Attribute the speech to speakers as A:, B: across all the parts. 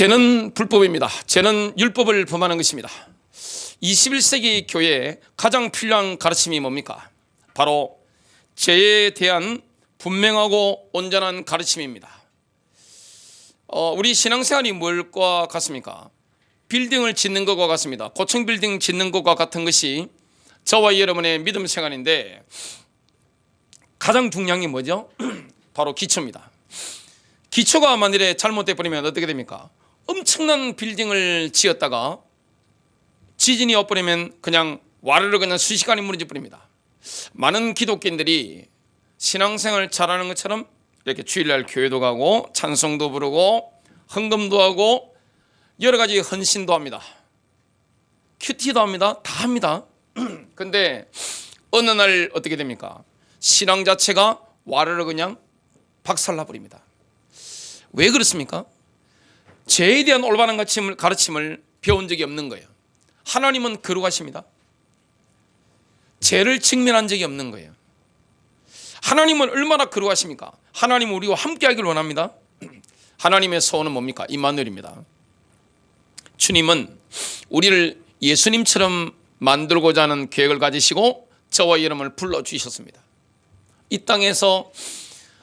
A: 죄는 불법입니다. 죄는 율법을 범하는 것입니다. 21세기 교회에 가장 필요한 가르침이 뭡니까? 바로 죄에 대한 분명하고 온전한 가르침입니다. 우리 신앙생활이 뭘과 같습니까? 빌딩을 짓는 것과 같습니다. 고층 빌딩 짓는 것과 같은 것이 저와 여러분의 믿음 생활인데 가장 중요한 게 뭐죠? 바로 기초입니다. 기초가 만일에 잘못돼 버리면 어떻게 됩니까? 엄청난 빌딩을 지었다가 지진이 와버리면 그냥 와르르 그냥 순식간에 무너져 버립니다. 많은 기독교인들이 신앙생활 잘하는 것처럼 이렇게 주일날 교회도 가고 찬송도 부르고 헌금도 하고 여러 가지 헌신도 합니다. 큐티도 합니다. 다 합니다. 근데 어느 날 어떻게 됩니까? 신앙 자체가 와르르 그냥 박살나 버립니다. 왜 그렇습니까? 죄에 대한 올바른 가르침을 배운 적이 없는 거예요. 하나님은 거룩하십니다. 죄를 직면한 적이 없는 거예요. 하나님은 얼마나 거룩하십니까? 하나님은 우리와 함께 하기를 원합니다. 하나님의 소원은 뭡니까? 임마누엘입니다. 주님은 우리를 예수님처럼 만들고자 하는 계획을 가지시고 저와 여러분을 불러주셨습니다. 이 땅에서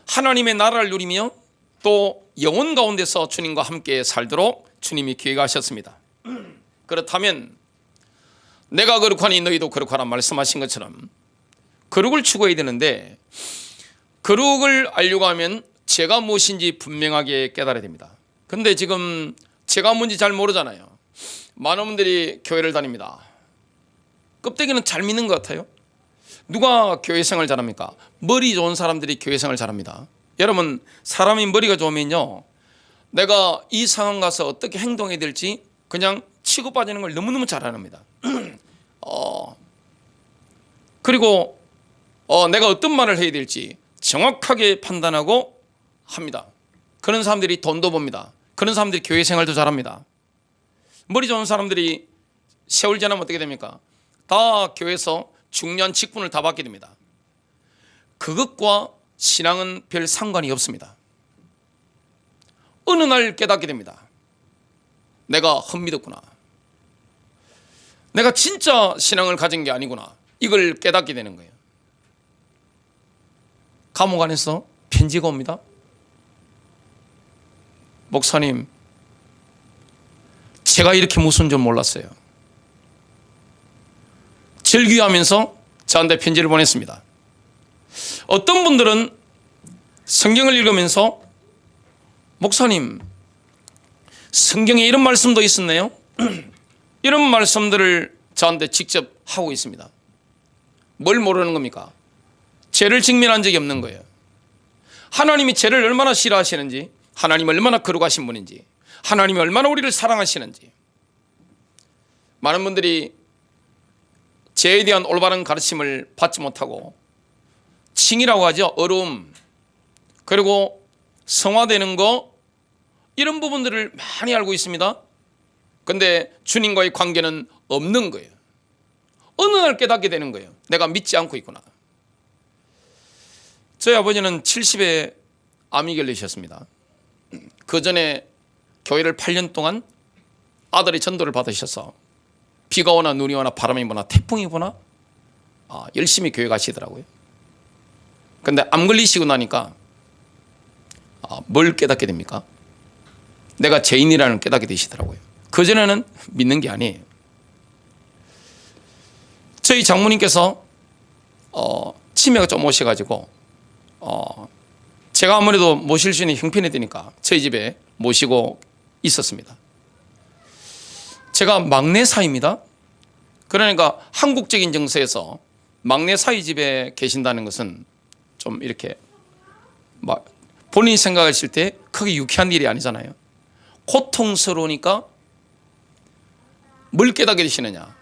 A: 하나님의 나라를 누리며 또 영혼 가운데서 주님과 함께 살도록 주님이 계획하셨습니다. 그렇다면 내가 거룩하니 너희도 거룩하라 말씀하신 것처럼 거룩을 추구해야 되는데 거룩을 알려고 하면 죄가 무엇인지 분명하게 깨달아야 됩니다. 근데 지금 죄가 뭔지 잘 모르잖아요. 많은 분들이 교회를 다닙니다. 껍데기는 잘 믿는 것 같아요. 누가 교회 생활 잘합니까? 머리 좋은 사람들이 교회 생활 잘합니다. 여러분, 사람이 머리가 좋으면요, 내가 이 상황 가서 어떻게 행동해야 될지 그냥 치고 빠지는 걸 너무너무 잘 합니다. 그리고 내가 어떤 말을 해야 될지 정확하게 판단하고 합니다. 그런 사람들이 돈도 법니다. 그런 사람들이 교회 생활도 잘합니다. 머리 좋은 사람들이 세월 지나면 어떻게 됩니까? 다 교회에서 중요한 직분을 다 받게 됩니다. 그것과 신앙은 별 상관이 없습니다. 어느 날 깨닫게 됩니다. 내가 헛믿었구나. 내가 진짜 신앙을 가진 게 아니구나. 이걸 깨닫게 되는 거예요. 감옥 안에서 편지가 옵니다. 목사님, 제가 이렇게 무서운 줄 몰랐어요. 절규하면서 저한테 편지를 보냈습니다. 어떤 분들은 성경을 읽으면서 목사님, 성경에 이런 말씀도 있었네요. 이런 말씀들을 저한테 직접 하고 있습니다. 뭘 모르는 겁니까? 죄를 직면한 적이 없는 거예요. 하나님이 죄를 얼마나 싫어하시는지, 하나님이 얼마나 거룩하신 분인지, 하나님이 얼마나 우리를 사랑하시는지. 많은 분들이 죄에 대한 올바른 가르침을 받지 못하고 칭이라고 하죠. 어려움, 그리고 성화되는 거, 이런 부분들을 많이 알고 있습니다. 그런데 주님과의 관계는 없는 거예요. 어느 날 깨닫게 되는 거예요. 내가 믿지 않고 있구나. 저희 아버지는 70에 암이 걸리셨습니다. 그 전에 교회를 8년 동안 아들이 전도를 받으셔서 비가 오나 눈이 오나 바람이 부나 태풍이 부나 열심히 교회 가시더라고요. 그런데 암 걸리시고 나니까 뭘 깨닫게 됩니까? 내가 죄인이라는 걸 깨닫게 되시더라고요. 그전에는 믿는 게 아니에요. 저희 장모님께서 치매가 좀 오셔가지고 제가 아무래도 모실 수 있는 형편이 되니까 저희 집에 모시고 있었습니다. 제가 막내 사위입니다. 그러니까 한국적인 정서에서 막내 사위 집에 계신다는 것은 좀 이렇게 막 본인이 생각하실 때 크게 유쾌한 일이 아니잖아요. 고통스러우니까 뭘 깨닫게 되시느냐.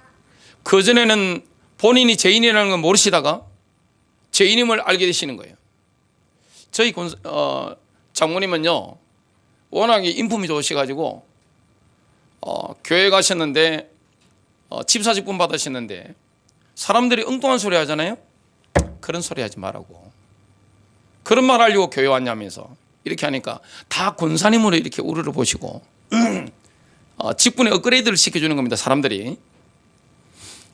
A: 그전에는 본인이 죄인이라는 걸 모르시다가 죄인임을 알게 되시는 거예요. 저희 장모님은요, 워낙에 인품이 좋으셔가지고 교회 가셨는데 집사직분 받으셨는데 사람들이 엉뚱한 소리 하잖아요. 그런 소리 하지 말라고. 그런 말 하려고 교회 왔냐면서 이렇게 하니까 다 권사님으로 이렇게 우르르 보시고 직분에 업그레이드를 시켜주는 겁니다, 사람들이.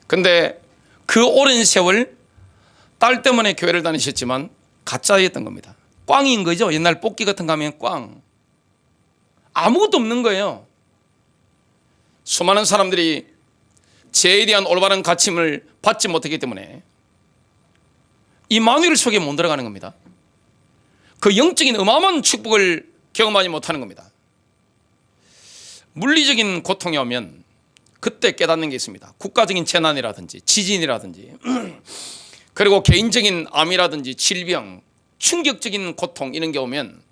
A: 근데 그 오랜 세월 딸 때문에 교회를 다니셨지만 가짜였던 겁니다. 꽝인 거죠. 옛날 뽑기 같은 거 하면 꽝. 아무것도 없는 거예요. 수많은 사람들이 죄에 대한 올바른 가르침을 받지 못하기 때문에 임마누엘 속에 못 들어가는 겁니다. 그 영적인 어마어마한 축복을 경험하지 못하는 겁니다. 물리적인 고통이 오면 그때 깨닫는 게 있습니다. 국가적인 재난이라든지 지진이라든지 그리고 개인적인 암이라든지 질병, 충격적인 고통 이런 게 오면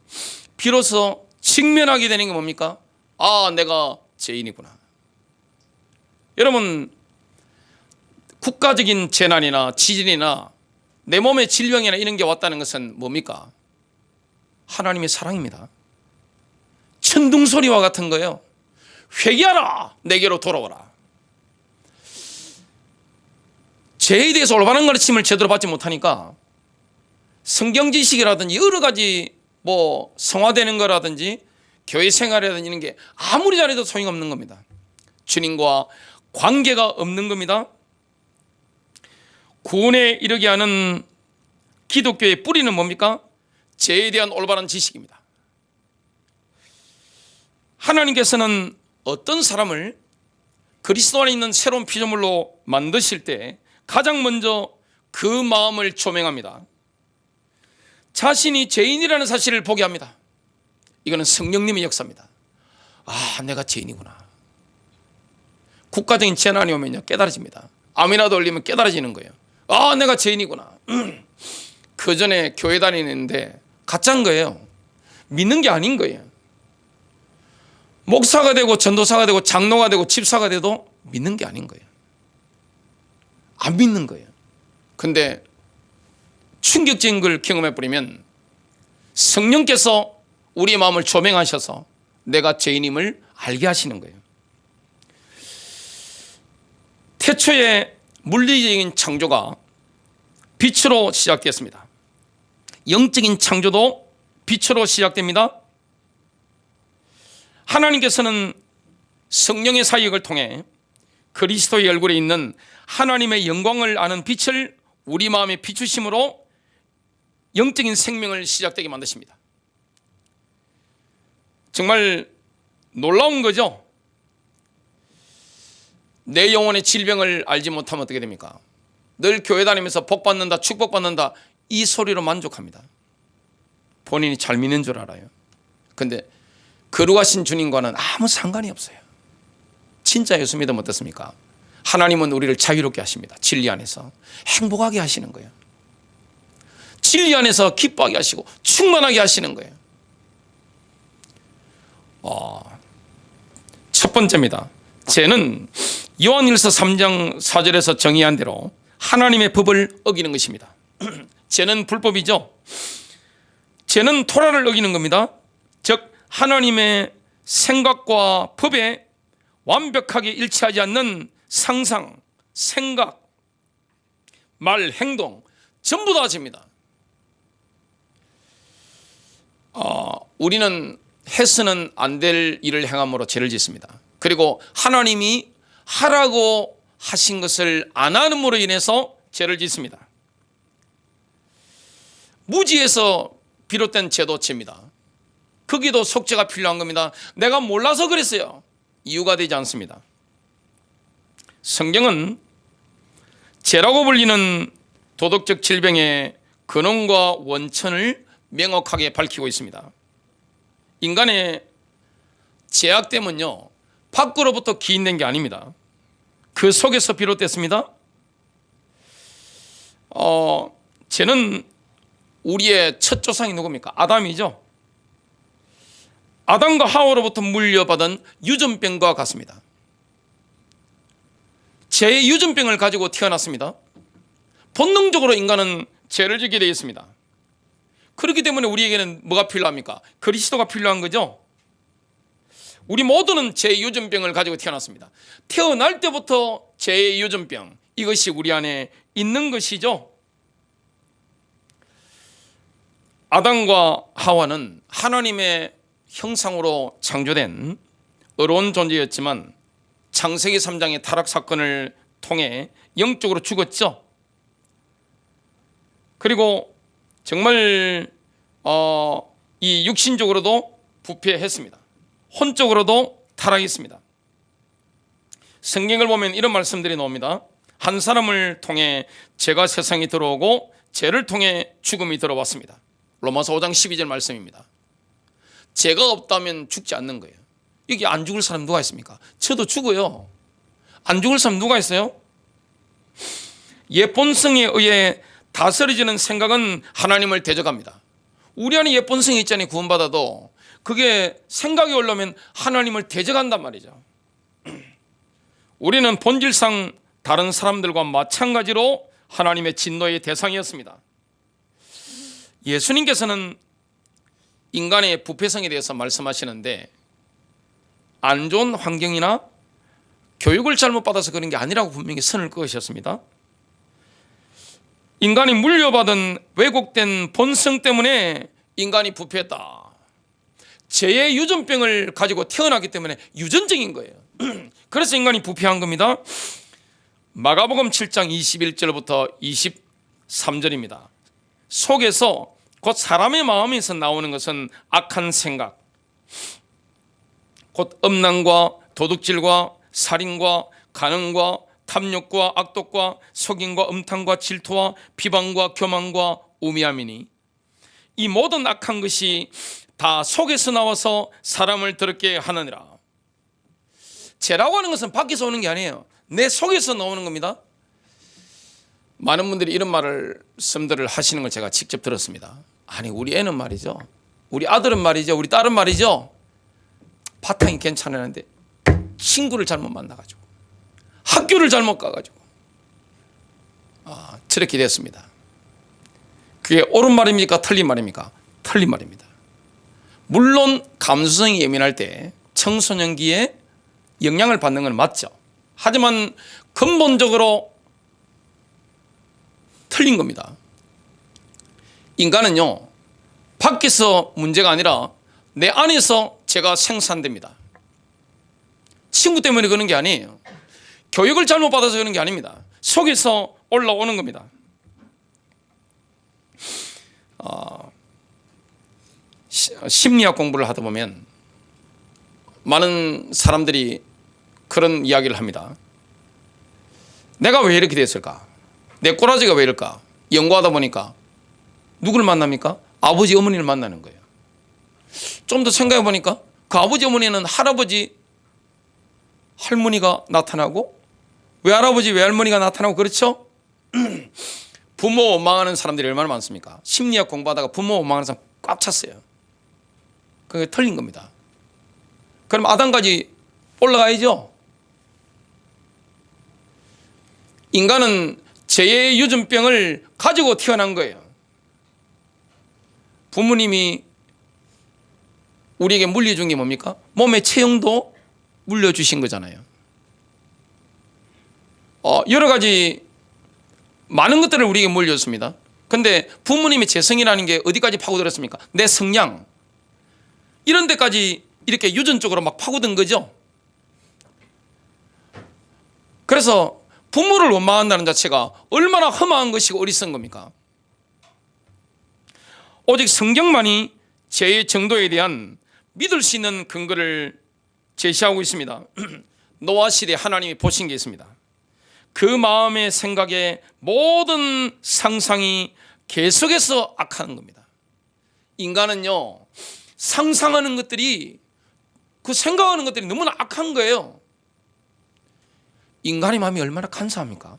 A: 비로소 직면하게 되는 게 뭡니까? 아, 내가 죄인이구나. 여러분, 국가적인 재난이나 지진이나 내 몸에 질병이나 이런 게 왔다는 것은 뭡니까? 하나님의 사랑입니다. 천둥소리와 같은 거예요. 회개하라, 내게로 돌아오라. 죄에 대해서 올바른 가르침을 제대로 받지 못하니까 성경 지식이라든지 여러 가지 성화되는 거라든지 교회 생활이라든지 이런 게 아무리 잘해도 소용없는 겁니다. 주님과 관계가 없는 겁니다. 구원에 이르게 하는 기독교의 뿌리는 뭡니까? 죄에 대한 올바른 지식입니다. 하나님께서는 어떤 사람을 그리스도 안에 있는 새로운 피조물로 만드실 때 가장 먼저 그 마음을 조명합니다. 자신이 죄인이라는 사실을 보게 합니다. 이거는 성령님의 역사입니다. 아, 내가 죄인이구나. 국가적인 재난이 오면요 깨달아집니다. 암이라도 올리면 깨달아지는 거예요. 아, 내가 죄인이구나. 그 전에 교회 다니는데 가짜인 거예요. 믿는 게 아닌 거예요. 목사가 되고 전도사가 되고 장로가 되고 집사가 돼도 믿는 게 아닌 거예요. 안 믿는 거예요. 근데 충격적인 걸 경험해버리면 성령께서 우리의 마음을 조명하셔서 내가 죄인임을 알게 하시는 거예요. 태초에 물리적인 창조가 빛으로 시작됐습니다. 영적인 창조도 빛으로 시작됩니다. 하나님께서는 성령의 사역을 통해 그리스도의 얼굴에 있는 하나님의 영광을 아는 빛을 우리 마음에 비추심으로 영적인 생명을 시작되게 만드십니다. 정말 놀라운 거죠. 내 영혼의 질병을 알지 못하면 어떻게 됩니까? 늘 교회 다니면서 복받는다, 축복받는다 이 소리로 만족합니다. 본인이 잘 믿는 줄 알아요. 그런데 거룩하신 주님과는 아무 상관이 없어요. 진짜 예수 믿으면 어떻습니까? 하나님은 우리를 자유롭게 하십니다. 진리 안에서 행복하게 하시는 거예요. 진리 안에서 기뻐하게 하시고 충만하게 하시는 거예요. 첫 번째입니다. 죄는 요한일서 3장 4절에서 정의한 대로 하나님의 법을 어기는 것입니다. 죄는 불법이죠. 죄는 토라를 어기는 겁니다. 즉 하나님의 생각과 법에 완벽하게 일치하지 않는 상상, 생각, 말, 행동 전부 다 죄입니다. 우리는 해서는 안 될 일을 행함으로 죄를 짓습니다. 그리고 하나님이 하라고 하신 것을 안 함으로 인해서 죄를 짓습니다. 무지에서 비롯된 죄도 죄입니다. 거기도 속죄가 필요한 겁니다. 내가 몰라서 그랬어요. 이유가 되지 않습니다. 성경은 죄라고 불리는 도덕적 질병의 근원과 원천을 명확하게 밝히고 있습니다. 인간의 죄악됨은요 밖으로부터 기인된 게 아닙니다. 그 속에서 비롯됐습니다. 죄는 우리의 첫 조상이 누굽니까? 아담이죠. 아담과 하와로부터 물려받은 유전병과 같습니다. 죄의 유전병을 가지고 태어났습니다. 본능적으로 인간은 죄를 짓게 되어 있습니다. 그렇기 때문에 우리에게는 뭐가 필요합니까? 그리스도가 필요한 거죠. 우리 모두는 죄의 유전병을 가지고 태어났습니다. 태어날 때부터 죄의 유전병, 이것이 우리 안에 있는 것이죠. 아담과 하와는 하나님의 형상으로 창조된 어려운 존재였지만 창세기 3장의 타락 사건을 통해 영적으로 죽었죠. 그리고 정말 이 육신적으로도 부패했습니다. 혼적으로도 타락했습니다. 성경을 보면 이런 말씀들이 나옵니다. 한 사람을 통해 죄가 세상에 들어오고 죄를 통해 죽음이 들어왔습니다. 로마서 5장 12절 말씀입니다. 죄가 없다면 죽지 않는 거예요. 여기 안 죽을 사람 누가 있습니까? 저도 죽어요. 안 죽을 사람 누가 있어요? 옛 본성에 의해 다스려지는 생각은 하나님을 대적합니다. 우리 안에 옛 본성이 있잖아요. 구원받아도 그게 생각이 올라오면 하나님을 대적한단 말이죠. 우리는 본질상 다른 사람들과 마찬가지로 하나님의 진노의 대상이었습니다. 예수님께서는 인간의 부패성에 대해서 말씀하시는데 안 좋은 환경이나 교육을 잘못 받아서 그런 게 아니라고 분명히 선을 그으셨습니다. 인간이 물려받은 왜곡된 본성 때문에 인간이 부패했다. 죄의 유전병을 가지고 태어나기 때문에 유전적인 거예요. 그래서 인간이 부패한 겁니다. 마가복음 7장 21절부터 23절입니다. 속에서 곧 사람의 마음에서 나오는 것은 악한 생각, 곧 음란과 도둑질과 살인과 간음과 탐욕과 악독과 속임과 음탕과 질투와 비방과 교만과 우매함이니 이 모든 악한 것이 다 속에서 나와서 사람을 더럽게 하느니라. 죄라고 하는 것은 밖에서 오는 게 아니에요. 내 속에서 나오는 겁니다. 많은 분들이 이런 말씀들을 하시는 걸 제가 직접 들었습니다. 아니 우리 애는 말이죠, 우리 아들은 말이죠, 우리 딸은 말이죠, 바탕이 괜찮았는데 친구를 잘못 만나가지고 학교를 잘못 가가지고 저렇게 됐습니다. 그게 옳은 말입니까? 틀린 말입니까? 틀린 말입니다. 물론 감수성이 예민할 때 청소년기에 영향을 받는 건 맞죠. 하지만 근본적으로 틀린 겁니다. 인간은요, 밖에서 문제가 아니라 내 안에서 죄가 생산됩니다. 친구 때문에 그러는 게 아니에요. 교육을 잘못 받아서 그러는 게 아닙니다. 속에서 올라오는 겁니다. 심리학 공부를 하다 보면 많은 사람들이 그런 이야기를 합니다. 내가 왜 이렇게 됐을까? 내 꼬라지가 왜 이럴까? 연구하다 보니까 누구를 만납니까? 아버지 어머니를 만나는 거예요. 좀 더 생각해 보니까 그 아버지 어머니는 할아버지 할머니가 나타나고 외할아버지 외할머니가 나타나고 그렇죠? 부모 원망하는 사람들이 얼마나 많습니까? 심리학 공부하다가 부모 원망하는 사람 꽉 찼어요. 그게 틀린 겁니다. 그럼 아담까지 올라가야죠. 인간은 죄의 유전병을 가지고 태어난 거예요. 부모님이 우리에게 물려준 게 뭡니까? 몸의 체형도 물려주신 거잖아요. 여러 가지 많은 것들을 우리에게 물려줬습니다. 근데 부모님의 재성이라는 게 어디까지 파고들었습니까? 내 성향 이런 데까지 이렇게 유전적으로 막 파고든 거죠. 그래서 부모를 원망한다는 자체가 얼마나 험한 것이고 어리석은 겁니까? 오직 성경만이 죄의 정도에 대한 믿을 수 있는 근거를 제시하고 있습니다. 노아 시대에 하나님이 보신 게 있습니다. 그 마음의 생각의 모든 상상이 계속해서 악하는 겁니다. 인간은요, 상상하는 것들이, 그 생각하는 것들이 너무나 악한 거예요. 인간의 마음이 얼마나 간사합니까?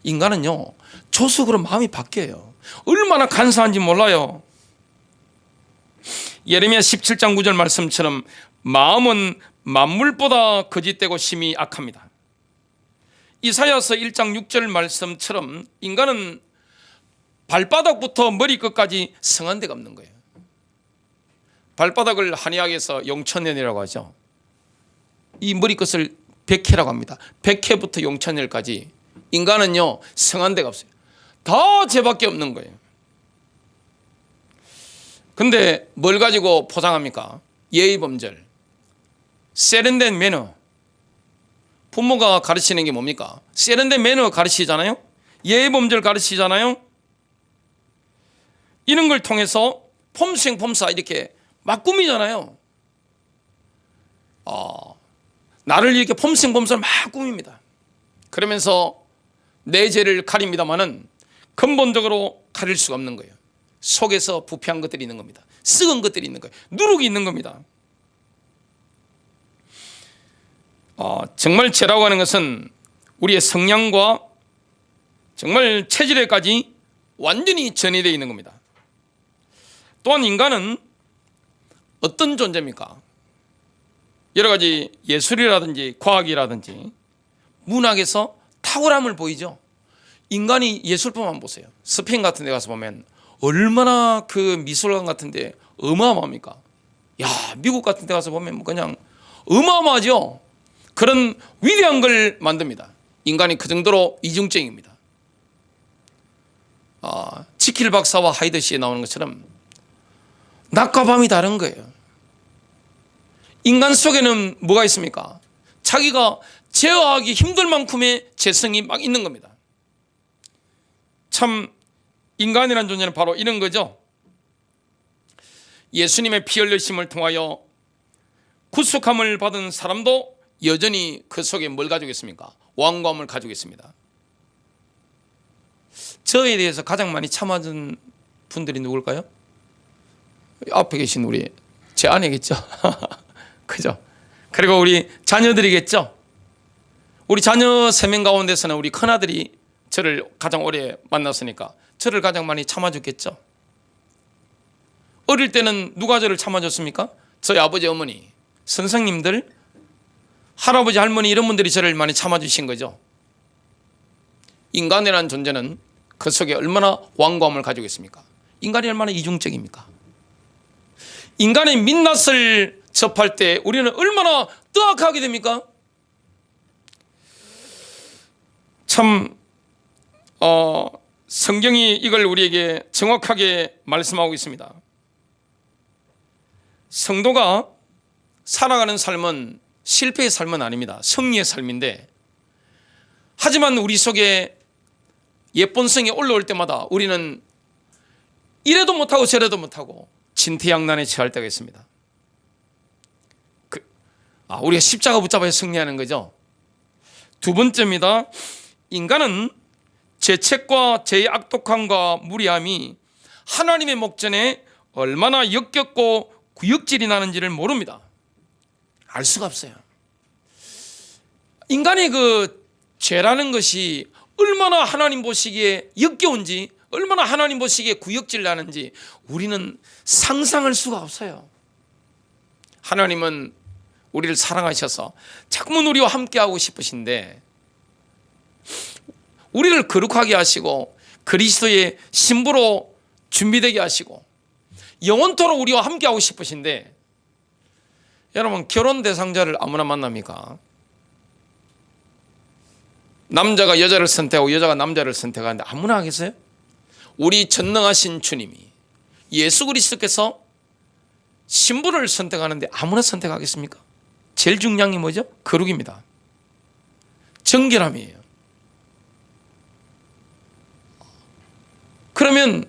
A: 인간은요, 조속으로 마음이 바뀌어요. 얼마나 간사한지 몰라요. 예레미야 17장 9절 말씀처럼 마음은 만물보다 거짓되고 심히 악합니다. 이사야서 1장 6절 말씀처럼 인간은 발바닥부터 머리끝까지 성한 데가 없는 거예요. 발바닥을 한의학에서 용천년이라고 하죠. 이 머리끝을 백회라고 합니다. 백회부터 용천년까지 인간은요, 성한 데가 없어요. 다 죄밖에 없는 거예요. 근데 뭘 가지고 포장합니까? 예의범절. 세련된 매너. 부모가 가르치는 게 뭡니까? 세련된 매너 가르치잖아요. 예의범절 가르치잖아요. 이런 걸 통해서 폼생폼사 이렇게 막 꾸미잖아요. 나를 이렇게 폼생폼사를 막 꾸밉니다. 그러면서 내 죄를 가립니다마는 근본적으로 가릴 수가 없는 거예요. 속에서 부패한 것들이 있는 겁니다. 썩은 것들이 있는 거예요. 누룩이 있는 겁니다. 정말 죄라고 하는 것은 우리의 성향과 정말 체질에까지 완전히 전이되어 있는 겁니다. 또한 인간은 어떤 존재입니까? 여러 가지 예술이라든지 과학이라든지 문학에서 탁월함을 보이죠. 인간이 예술품만 보세요. 스페인 같은 데 가서 보면 얼마나 그 미술관 같은 데 어마어마합니까? 미국 같은 데 가서 보면 그냥 어마어마하죠. 그런 위대한 걸 만듭니다. 인간이 그 정도로 이중적입니다. 지킬 박사와 하이드 씨에 나오는 것처럼 낮과 밤이 다른 거예요. 인간 속에는 뭐가 있습니까? 자기가 제어하기 힘들 만큼의 재성이 막 있는 겁니다. 참 인간이라는 존재는 바로 이런 거죠. 예수님의 피 흘리심을 통하여 구속함을 받은 사람도 여전히 그 속에 뭘 가지고 있습니까? 완고함을 가지고 있습니다. 저에 대해서 가장 많이 참아준 분들이 누굴까요? 앞에 계신 우리 제 아내겠죠. 그죠? 그리고 우리 자녀들이겠죠. 우리 자녀 3명 가운데서는 우리 큰아들이 저를 가장 오래 만났으니까 저를 가장 많이 참아줬겠죠. 어릴 때는 누가 저를 참아줬습니까? 저희 아버지 어머니, 선생님들, 할아버지 할머니 이런 분들이 저를 많이 참아주신 거죠. 인간이라는 존재는 그 속에 얼마나 완고함을 가지고 있습니까? 인간이 얼마나 이중적입니까? 인간의 민낯을 접할 때 우리는 얼마나 뜨악하게 됩니까? 참 성경이 이걸 우리에게 정확하게 말씀하고 있습니다. 성도가 살아가는 삶은 실패의 삶은 아닙니다. 승리의 삶인데, 하지만 우리 속에 예본성이 올라올 때마다 우리는 이래도 못하고 저래도 못하고 진퇴양난에 처할 때가 있습니다. 우리가 십자가 붙잡아야 승리하는 거죠. 두 번째입니다. 인간은 죄책과 죄의 악독함과 무리함이 하나님의 목전에 얼마나 역겹고 구역질이 나는지를 모릅니다. 알 수가 없어요. 인간의 그 죄라는 것이 얼마나 하나님 보시기에 역겨운지, 얼마나 하나님 보시기에 구역질 나는지 우리는 상상할 수가 없어요. 하나님은 우리를 사랑하셔서 자꾸만 우리와 함께하고 싶으신데, 우리를 거룩하게 하시고 그리스도의 신부로 준비되게 하시고 영원토록 우리와 함께하고 싶으신데, 여러분 결혼 대상자를 아무나 만납니까? 남자가 여자를 선택하고 여자가 남자를 선택하는데 아무나 하겠어요? 우리 전능하신 주님이 예수 그리스도께서 신부를 선택하는데 아무나 선택하겠습니까? 제일 중요한 게 뭐죠? 거룩입니다. 정결함이에요. 그러면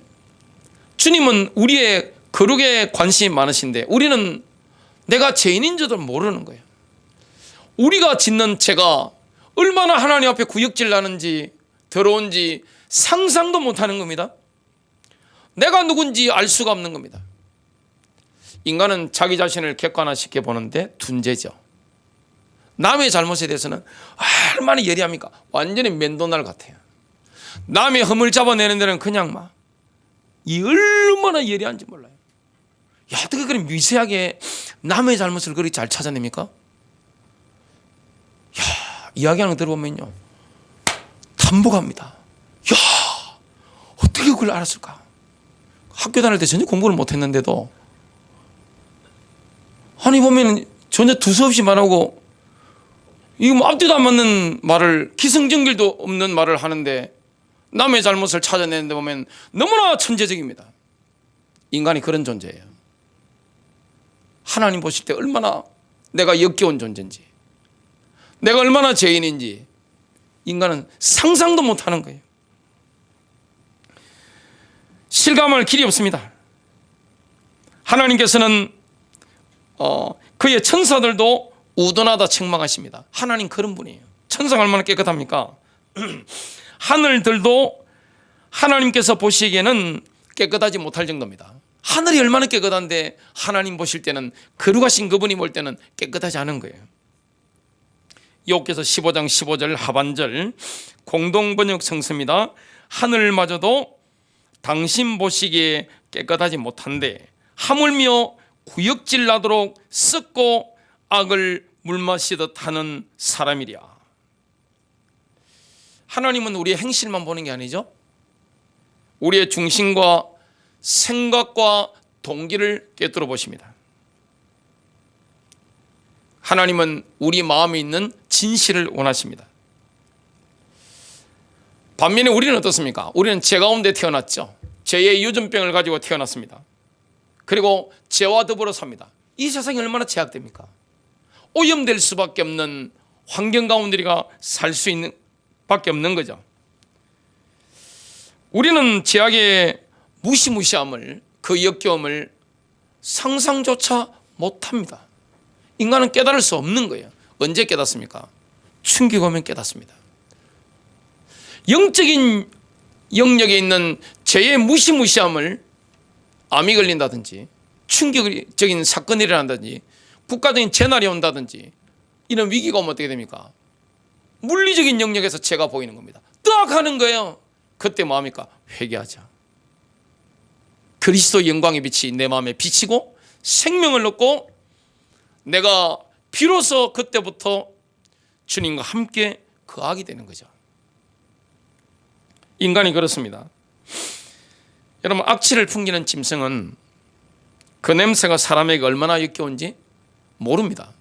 A: 주님은 우리의 거룩에 관심이 많으신데 우리는 내가 죄인인 줄도 모르는 거예요. 우리가 짓는 죄가 얼마나 하나님 앞에 구역질 나는지 더러운지 상상도 못하는 겁니다. 내가 누군지 알 수가 없는 겁니다. 인간은 자기 자신을 객관화시켜 보는데 둔재죠. 남의 잘못에 대해서는 얼마나 예리합니까? 완전히 맨도날 같아요. 남의 흠을 잡아내는 데는 그냥 막 이 얼마나 예리한지 몰라요. 어떻게 그렇게 미세하게 남의 잘못을 그렇게 잘 찾아냅니까? 이야기하는 거 들어보면요, 탐복합니다. 어떻게 그걸 알았을까? 학교 다닐 때 전혀 공부를 못했는데도 아니 보면 전혀 두서없이 말하고, 이거 뭐 앞뒤도 안 맞는 말을, 기승전결도 없는 말을 하는데 남의 잘못을 찾아내는데 보면 너무나 천재적입니다. 인간이 그런 존재예요. 하나님 보실 때 얼마나 내가 역겨운 존재인지, 내가 얼마나 죄인인지 인간은 상상도 못하는 거예요. 실감할 길이 없습니다. 하나님께서는 그의 천사들도 우둔하다 책망하십니다. 하나님 그런 분이에요. 천사가 얼마나 깨끗합니까? 하늘들도 하나님께서 보시기에는 깨끗하지 못할 정도입니다. 하늘이 얼마나 깨끗한데 하나님 보실 때는, 거룩하신 그분이 볼 때는 깨끗하지 않은 거예요. 욥기서 15장 15절 하반절 공동번역 성서입니다. 하늘마저도 당신 보시기에 깨끗하지 못한데 하물며 구역질 나도록 썩고 악을 물마시듯 하는 사람이랴. 하나님은 우리의 행실만 보는 게 아니죠. 우리의 중심과 생각과 동기를 꿰뚫어 보십니다. 하나님은 우리 마음에 있는 진실을 원하십니다. 반면에 우리는 어떻습니까? 우리는 죄 가운데 태어났죠. 죄의 유전병을 가지고 태어났습니다. 그리고 죄와 더불어 삽니다. 이 세상이 얼마나 죄악됩니까? 오염될 수밖에 없는 환경 가운데 우리가 살 수 있는 밖에 없는 거죠. 우리는 죄악의 무시무시함을, 그 역겨움을 상상조차 못합니다. 인간은 깨달을 수 없는 거예요. 언제 깨닫습니까? 충격 오면 깨닫습니다. 영적인 영역에 있는 죄의 무시무시함을, 암이 걸린다든지 충격적인 사건이 일어난다든지 국가적인 재난이 온다든지 이런 위기가 오면 어떻게 됩니까? 물리적인 영역에서 죄가 보이는 겁니다. 딱 하는 거예요. 그때 뭐합니까? 회개하자. 그리스도의 영광의 빛이 내 마음에 비치고 생명을 얻고 내가 비로소 그때부터 주님과 함께 거하게 되는 거죠. 인간이 그렇습니다. 여러분, 악취를 풍기는 짐승은 그 냄새가 사람에게 얼마나 역겨운지 모릅니다.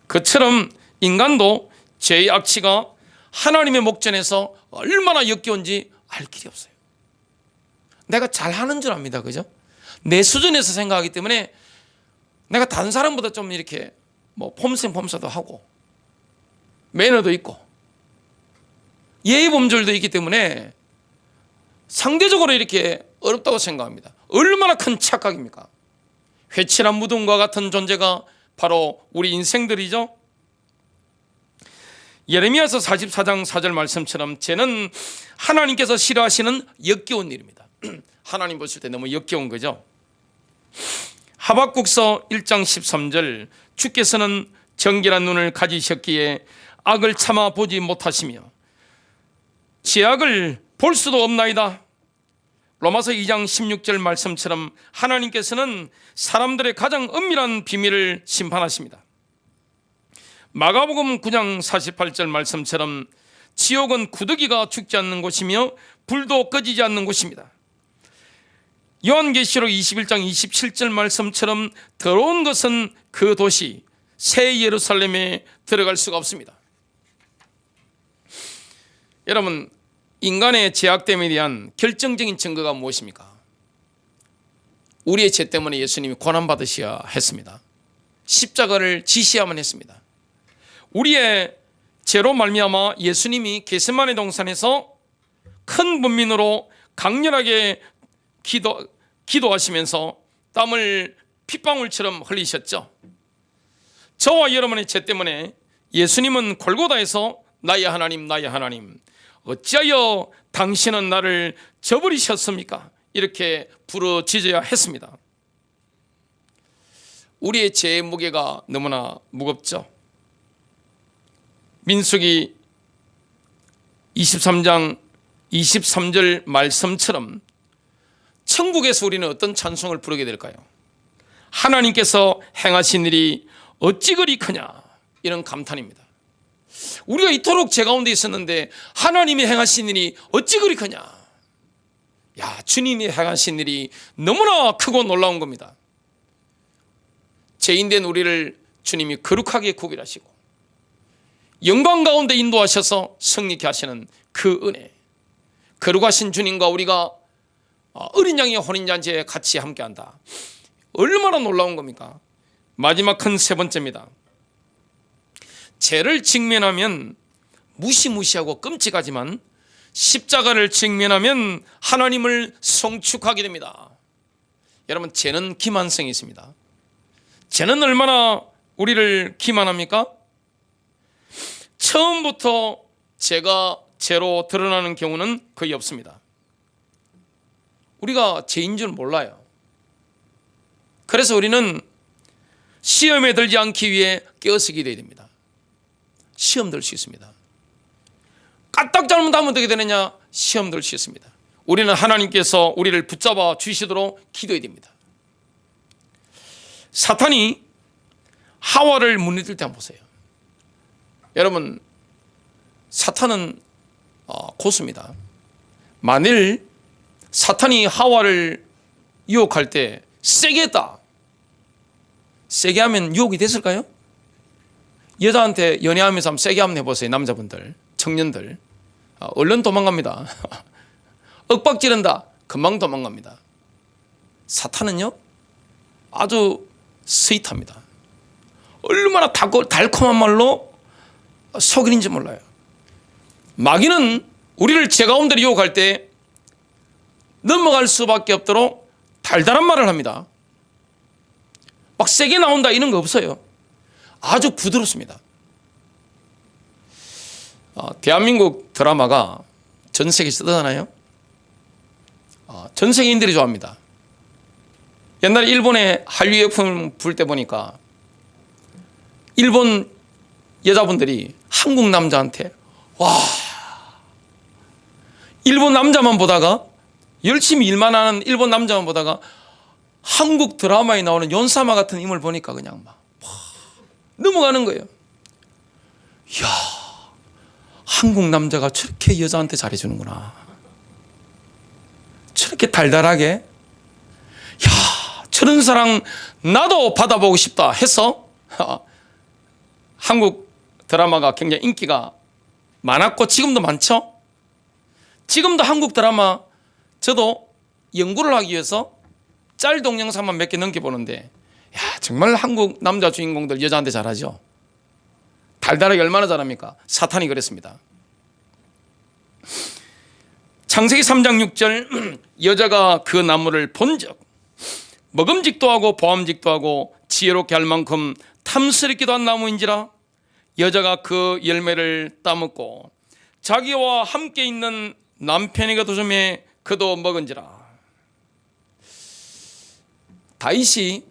A: 그처럼 인간도 죄의 악취가 하나님의 목전에서 얼마나 역겨운지 알 길이 없어요. 내가 잘하는 줄 압니다. 그죠? 내 수준에서 생각하기 때문에 내가 다른 사람보다 좀 이렇게 폼생폼사도 하고 매너도 있고 예의 범절도 있기 때문에 상대적으로 이렇게 어렵다고 생각합니다. 얼마나 큰 착각입니까? 회칠한 무덤과 같은 존재가 바로 우리 인생들이죠. 예레미야서 44장 4절 말씀처럼 죄는 하나님께서 싫어하시는 역겨운 일입니다. 하나님 보실 때 너무 역겨운 거죠. 하박국서 1장 13절 주께서는 정결한 눈을 가지셨기에 악을 참아 보지 못하시며 죄악을 볼 수도 없나이다. 로마서 2장 16절 말씀처럼 하나님께서는 사람들의 가장 은밀한 비밀을 심판하십니다. 마가복음 9장 48절 말씀처럼 지옥은 구더기가 죽지 않는 곳이며 불도 꺼지지 않는 곳입니다. 요한계시록 21장 27절 말씀처럼 더러운 것은 그 도시 새 예루살렘에 들어갈 수가 없습니다. 여러분, 인간의 죄악됨에 대한 결정적인 증거가 무엇입니까? 우리의 죄 때문에 예수님이 고난받으셔야 했습니다. 십자가를 지시야만 했습니다. 우리의 죄로 말미암아 예수님이 겟세마네 동산에서 큰 분민으로 강렬하게 기도하시면서 땀을 핏방울처럼 흘리셨죠. 저와 여러분의 죄 때문에 예수님은 골고다에서 나의 하나님, 나의 하나님, 어찌하여 당신은 나를 저버리셨습니까? 이렇게 부르짖어야 했습니다. 우리의 죄의 무게가 너무나 무겁죠. 민수기 23장 23절 말씀처럼 천국에서 우리는 어떤 찬송을 부르게 될까요? 하나님께서 행하신 일이 어찌 그리 크냐, 이런 감탄입니다. 우리가 이토록 죄 가운데 있었는데 하나님이 행하신 일이 어찌 그리 크냐. 야, 주님이 행하신 일이 너무나 크고 놀라운 겁니다. 죄인된 우리를 주님이 거룩하게 구별하시고 영광 가운데 인도하셔서 승리케 하시는 그 은혜, 거룩하신 주님과 우리가 어린 양의 혼인잔치에 같이 함께한다. 얼마나 놀라운 겁니까? 마지막 큰 세 번째입니다. 죄를 직면하면 무시무시하고 끔찍하지만 십자가를 직면하면 하나님을 송축하게 됩니다. 여러분, 죄는 기만성이 있습니다. 죄는 얼마나 우리를 기만합니까? 처음부터 죄가 죄로 드러나는 경우는 거의 없습니다. 우리가 죄인 줄 몰라요. 그래서 우리는 시험에 들지 않기 위해 깨어쓰게 되어야 됩니다. 시험 들 수 있습니다. 까딱 잘못하면 어떻게 되느냐? 시험 들 수 있습니다. 우리는 하나님께서 우리를 붙잡아 주시도록 기도해야 됩니다. 사탄이 하와를 무너뜨릴 때 한번 보세요. 여러분, 사탄은 고수입니다. 만일 사탄이 하와를 유혹할 때 세게 했다. 세게 하면 유혹이 됐을까요? 여자한테 연애하면서 한번 세게 한번 해보세요. 남자분들, 청년들. 얼른 도망갑니다. 윽박지른다. 금방 도망갑니다. 사탄은요, 아주 스윗합니다. 얼마나 달콤한 말로 속이는지 몰라요. 마귀는 우리를 죄 가운데로 유혹할 때 넘어갈 수밖에 없도록 달달한 말을 합니다. 막 세게 나온다 이런 거 없어요. 아주 부드럽습니다. 대한민국 드라마가 전 세계에서 뜨잖아요. 전 세계인들이 좋아합니다. 옛날에 일본에 한류 예품 불 때 보니까 일본 여자분들이 한국 남자한테 와, 일본 남자만 보다가 열심히 일만 하는 일본 남자만 보다가 한국 드라마에 나오는 연사마 같은 인물 보니까 그냥 막 넘어가는 거예요. 이야, 한국 남자가 저렇게 여자한테 잘해주는구나. 저렇게 달달하게. 야, 저런 사랑 나도 받아보고 싶다 해서 한국 드라마가 굉장히 인기가 많았고 지금도 많죠. 지금도 한국 드라마 저도 연구를 하기 위해서 짤 동영상만 몇 개 넘겨보는데, 야, 정말 한국 남자 주인공들 여자한테 잘하죠. 달달하게 얼마나 잘합니까? 사탄이 그랬습니다. 창세기 3장 6절 여자가 그 나무를 본즉 먹음직도 하고 보암직도 하고 지혜롭게 할 만큼 탐스럽기도 한 나무인지라 여자가 그 열매를 따먹고 자기와 함께 있는 남편에게 도점에 그도 먹은지라. 다윗이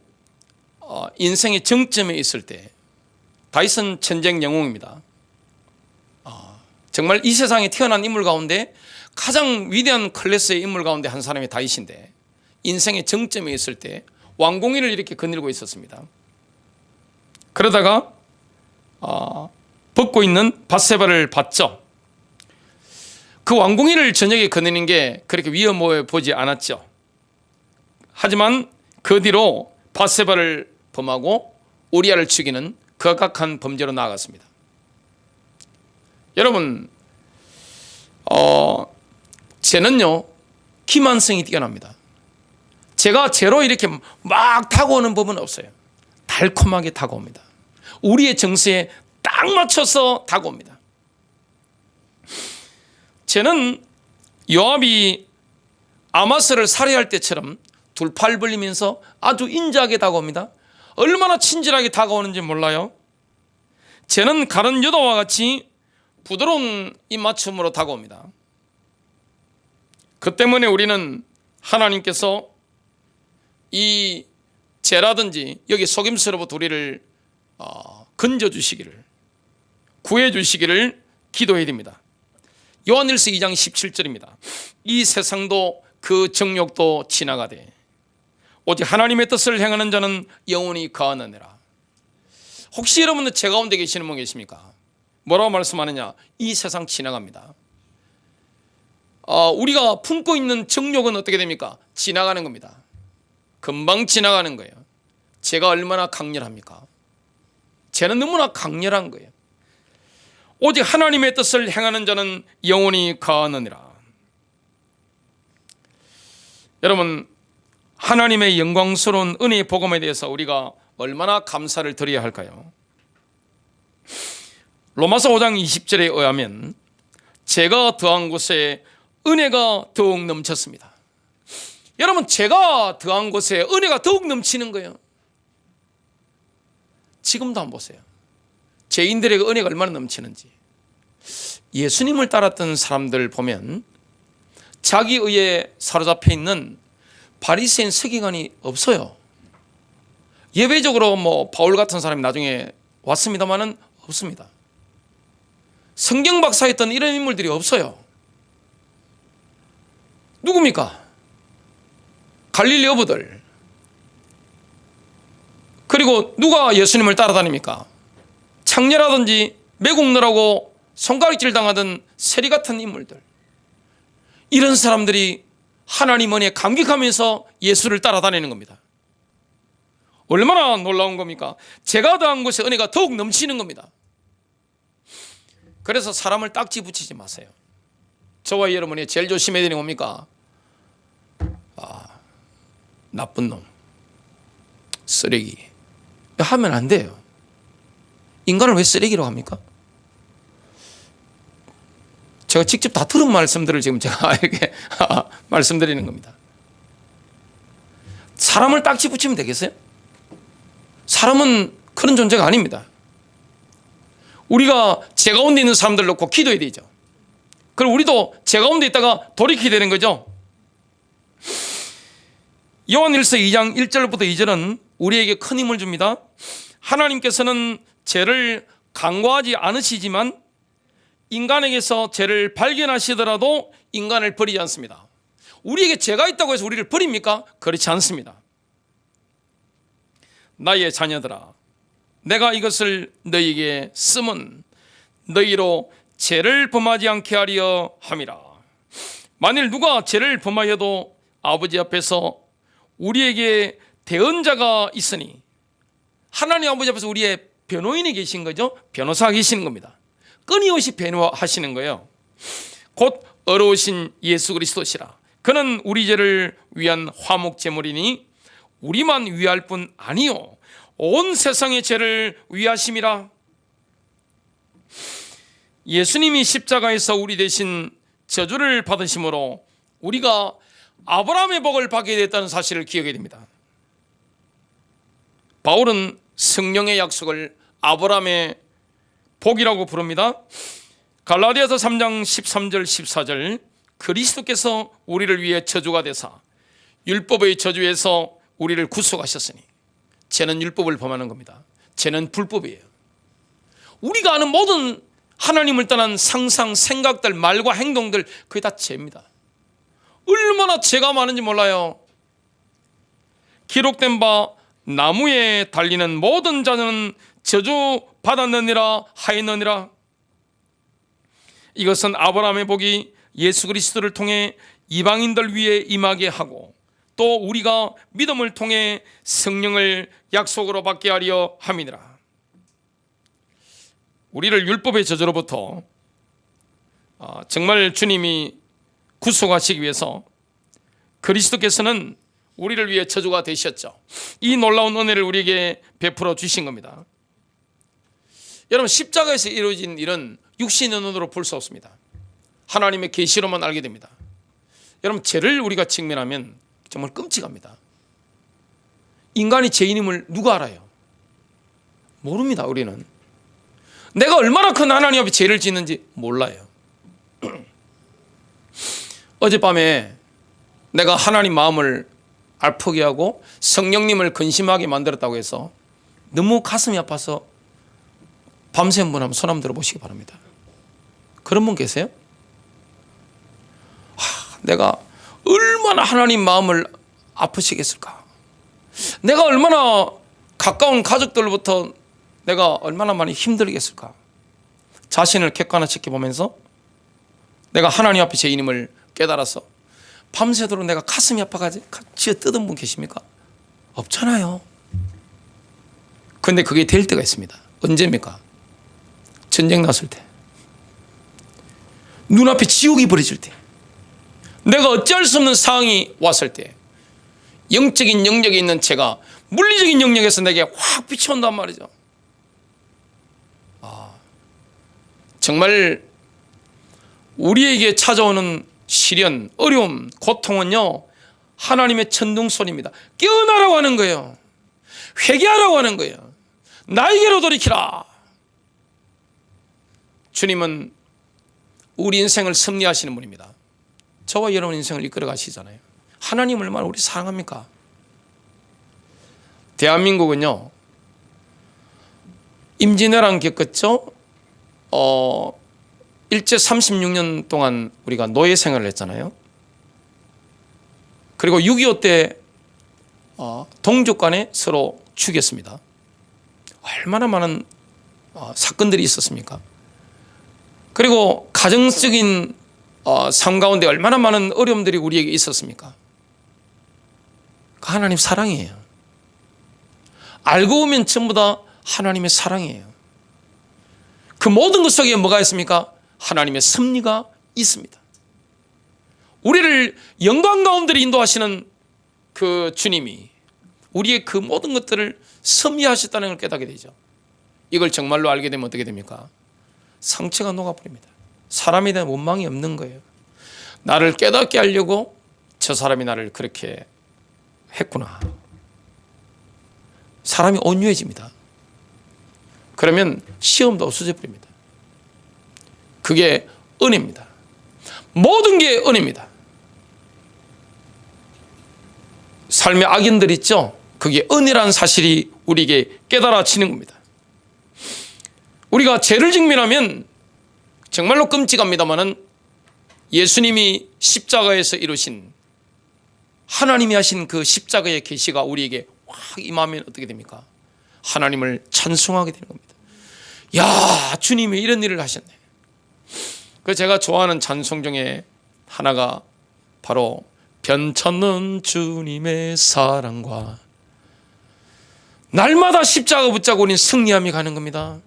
A: 인생의 정점에 있을 때, 다윗은 전쟁 영웅입니다. 정말 이 세상에 태어난 인물 가운데 가장 위대한 클래스의 인물 가운데 한 사람이 다윗인데, 인생의 정점에 있을 때 왕궁위를 이렇게 거닐고 있었습니다. 그러다가 벗고 있는 밧세바를 봤죠. 그 왕궁위를 저녁에 거니는 게 그렇게 위험해 보지 않았죠. 하지만 그 뒤로 밧세바를 범하고 우리아를 죽이는 극악한 범죄로 나아갔습니다. 여러분, 죄는요 기만성이 뛰어납니다. 죄가 죄로 이렇게 막 다가오는 법은 없어요. 달콤하게 다가옵니다. 우리의 정서에 딱 맞춰서 다가옵니다. 죄는 요압이 아마스를 살해할 때처럼 둘 팔 벌리면서 아주 인자하게 다가옵니다. 얼마나 친절하게 다가오는지 몰라요. 죄는 가른 여도와 같이 부드러운 입맞춤으로 다가옵니다. 그 때문에 우리는 하나님께서 이 죄라든지 여기 속임수로부터 우리를 건져주시기를, 구해주시기를 기도해야 됩니다. 요한일서 2장 17절입니다. 이 세상도 그 정욕도 지나가되 오직 하나님의 뜻을 행하는 자는 영원히 거하느니라. 혹시 여러분들 죄 가운데 계시는 분 계십니까? 뭐라고 말씀하느냐? 이 세상 지나갑니다. 우리가 품고 있는 정욕은 어떻게 됩니까? 지나가는 겁니다. 금방 지나가는 거예요. 죄가 얼마나 강렬합니까? 죄는 너무나 강렬한 거예요. 오직 하나님의 뜻을 행하는 자는 영원히 거하느니라. 여러분, 하나님의 영광스러운 은혜의 복음에 대해서 우리가 얼마나 감사를 드려야 할까요? 로마서 5장 20절에 의하면 제가 더한 곳에 은혜가 더욱 넘쳤습니다. 여러분, 제가 더한 곳에 은혜가 더욱 넘치는 거예요. 지금도 한번 보세요. 죄인들에게 은혜가 얼마나 넘치는지. 예수님을 따랐던 사람들 보면 자기 의에 사로잡혀 있는 바리새인 서기관이 없어요. 예외적으로 바울 같은 사람이 나중에 왔습니다만은 없습니다. 성경 박사였던 이런 인물들이 없어요. 누굽니까? 갈릴리 어부들. 그리고 누가 예수님을 따라다닙니까? 창녀라든지 매국노라고 손가락질 당하던 세리 같은 인물들. 이런 사람들이 하나님 은혜에 감격하면서 예수를 따라다니는 겁니다. 얼마나 놀라운 겁니까? 제가 더한 곳에 은혜가 더욱 넘치는 겁니다. 그래서 사람을 딱지 붙이지 마세요. 저와 여러분이 제일 조심해야 되는 게 뭡니까? 나쁜 놈, 쓰레기 하면 안 돼요. 인간을 왜 쓰레기라고 합니까? 제가 직접 다 들은 말씀들을 지금 제가 이렇게 말씀드리는 겁니다. 사람을 딱지 붙이면 되겠어요? 사람은 그런 존재가 아닙니다. 우리가 제 가운데 있는 사람들 놓고 기도해야 되죠. 그럼 우리도 제 가운데 있다가 돌이키게 되는 거죠. 요한일서 2장 1절부터 2절은 우리에게 큰 힘을 줍니다. 하나님께서는 죄를 간과하지 않으시지만 인간에게서 죄를 발견하시더라도 인간을 버리지 않습니다. 우리에게 죄가 있다고 해서 우리를 버립니까? 그렇지 않습니다. 나의 자녀들아, 내가 이것을 너희에게 쓰면 너희로 죄를 범하지 않게 하려 함이라. 만일 누가 죄를 범하여도 아버지 앞에서 우리에게 대언자가 있으니, 하나님 아버지 앞에서 우리의 변호인이 계신 거죠. 변호사가 계시는 겁니다. 끊임없이 변호하시는 거예요. 곧 어려우신 예수 그리스도시라. 그는 우리 죄를 위한 화목제물이니 우리만 위할 뿐 아니요 온 세상의 죄를 위하심이라. 예수님이 십자가에서 우리 대신 저주를 받으심으로 우리가 아브라함의 복을 받게 됐다는 사실을 기억해야 됩니다. 바울은 성령의 약속을 아브라함의 복이라고 부릅니다. 갈라디아서 3장 13절 14절, 그리스도께서 우리를 위해 저주가 되사 율법의 저주에서 우리를 구속하셨으니, 죄는 율법을 범하는 겁니다. 죄는 불법이에요. 우리가 아는 모든 하나님을 떠난 상상, 생각들, 말과 행동들, 그게 다 죄입니다. 얼마나 죄가 많은지 몰라요. 기록된 바 나무에 달리는 모든 자는 저주 받았느니라 하였느니라. 이것은 아브라함의 복이 예수 그리스도를 통해 이방인들 위에 임하게 하고, 또 우리가 믿음을 통해 성령을 약속으로 받게 하려 함이니라. 우리를 율법의 저주로부터 정말 주님이 구속하시기 위해서 그리스도께서는 우리를 위해 저주가 되셨죠. 이 놀라운 은혜를 우리에게 베풀어 주신 겁니다. 여러분, 십자가에서 이루어진 일은 육신의 눈으로 볼 수 없습니다. 하나님의 계시로만 알게 됩니다. 여러분, 죄를 우리가 직면하면 정말 끔찍합니다. 인간이 죄인임을 누가 알아요? 모릅니다. 우리는 내가 얼마나 큰 하나님 앞에 죄를 짓는지 몰라요. 어젯밤에 내가 하나님 마음을 알프게 하고 성령님을 근심하게 만들었다고 해서 너무 가슴이 아파서 밤새 한 분 한번 손 한번 들어보시기 바랍니다. 그런 분 계세요? 내가 얼마나 하나님 마음을 아프시겠을까? 내가 얼마나 가까운 가족들부터 내가 얼마나 많이 힘들겠을까? 자신을 객관화시켜 보면서 내가 하나님 앞에 죄인임을 깨달아서 밤새도록 내가 가슴이 아파가지고 쥐어 뜯은 분 계십니까? 없잖아요. 그런데 그게 될 때가 있습니다. 언제입니까? 전쟁 났을 때, 눈앞에 지옥이 벌어질 때, 내가 어찌할 수 없는 상황이 왔을 때, 영적인 영역에 있는 제가 물리적인 영역에서 내게 확 비춰온단 말이죠. 정말 우리에게 찾아오는 시련, 어려움, 고통은요, 하나님의 천둥소리입니다. 깨어나라고 하는 거예요. 회개하라고 하는 거예요. 나에게로 돌이키라. 주님은 우리 인생을 섭리하시는 분입니다. 저와 여러분 인생을 이끌어 가시잖아요. 하나님 얼마나 우리 사랑합니까? 대한민국은요, 임진왜란 겪었죠. 일제 36년 동안 우리가 노예 생활을 했잖아요. 그리고 6.25 때 동족 간에 서로 죽였습니다. 얼마나 많은 사건들이 있었습니까? 그리고 가정적인 삶 가운데 얼마나 많은 어려움들이 우리에게 있었습니까? 그 하나님 사랑이에요. 알고 보면 전부 다 하나님의 사랑이에요. 그 모든 것 속에 뭐가 있습니까? 하나님의 섭리가 있습니다. 우리를 영광 가운데로 인도하시는 그 주님이 우리의 그 모든 것들을 섭리하셨다는 걸 깨닫게 되죠. 이걸 정말로 알게 되면 어떻게 됩니까? 상처가 녹아버립니다. 사람에 대한 원망이 없는 거예요. 나를 깨닫게 하려고 저 사람이 나를 그렇게 했구나. 사람이 온유해집니다. 그러면 시험도 없어져 버립니다. 그게 은혜입니다. 모든 게 은혜입니다. 삶의 악인들 있죠? 그게 은혜라는 사실이 우리에게 깨달아지는 겁니다. 우리가 죄를 직면하면 정말로 끔찍합니다마는 예수님이 십자가에서 이루신 하나님이 하신 그 십자가의 계시가 우리에게 확 임하면 어떻게 됩니까? 하나님을 찬송하게 되는 겁니다. 야, 주님이 이런 일을 하셨네. 그 제가 좋아하는 찬송 중에 하나가 바로 변찮는 주님의 사랑과 날마다 십자가 붙잡고 우리는 승리함이 가는 겁니다.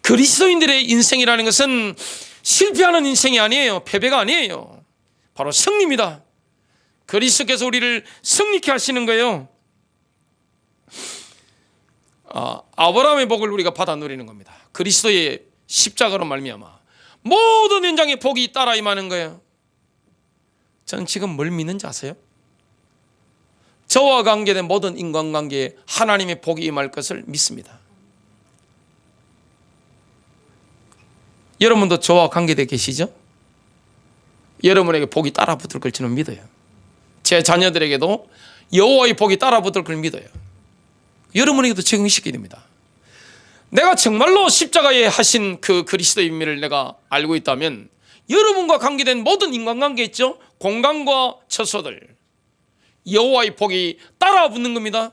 A: 그리스도인들의 인생이라는 것은 실패하는 인생이 아니에요. 패배가 아니에요. 바로 승리입니다. 그리스도께서 우리를 승리케 하시는 거예요. 아브라함의 복을 우리가 받아 누리는 겁니다. 그리스도의 십자가로 말미암아 모든 현장에 복이 따라 임하는 거예요. 저는 지금 뭘 믿는지 아세요? 저와 관계된 모든 인간관계에 하나님의 복이 임할 것을 믿습니다. 여러분도 저와 관계되어 계시죠? 여러분에게 복이 따라 붙을 걸 저는 믿어요. 제 자녀들에게도 여호와의 복이 따라 붙을 걸 믿어요. 여러분에게도 적용시키게 됩니다. 내가 정말로 십자가에 하신 그 그리스도의 의미를 내가 알고 있다면 여러분과 관계된 모든 인간관계 있죠? 공간과 처소들 여호와의 복이 따라 붙는 겁니다.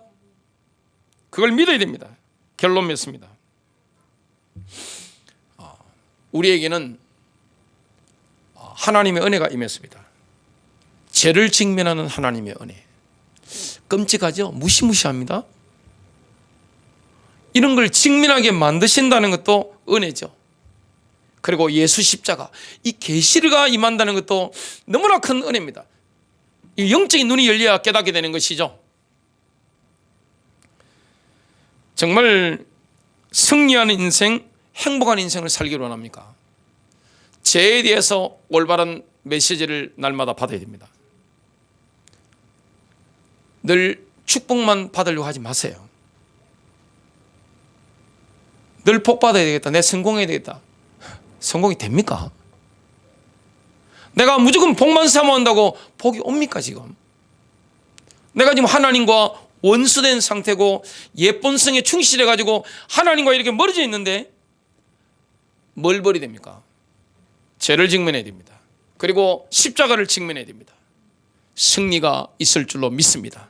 A: 그걸 믿어야 됩니다. 결론 맺습니다. 우리에게는 하나님의 은혜가 임했습니다. 죄를 직면하는 하나님의 은혜. 끔찍하죠? 무시무시합니다. 이런 걸 직면하게 만드신다는 것도 은혜죠. 그리고 예수 십자가, 이 계시가 임한다는 것도 너무나 큰 은혜입니다. 이 영적인 눈이 열려야 깨닫게 되는 것이죠. 정말 승리하는 인생, 행복한 인생을 살기를 원합니까? 죄에 대해서 올바른 메시지를 날마다 받아야 됩니다. 늘 축복만 받으려고 하지 마세요. 늘 복 받아야 되겠다. 내 성공해야 되겠다. 성공이 됩니까? 내가 무조건 복만 사모한다고 복이 옵니까 지금? 내가 지금 하나님과 원수된 상태고 예본성에 충실해가지고 하나님과 이렇게 멀어져 있는데 뭘 버려야 됩니까? 죄를 직면해야 됩니다. 그리고 십자가를 직면해야 됩니다. 승리가 있을 줄로 믿습니다.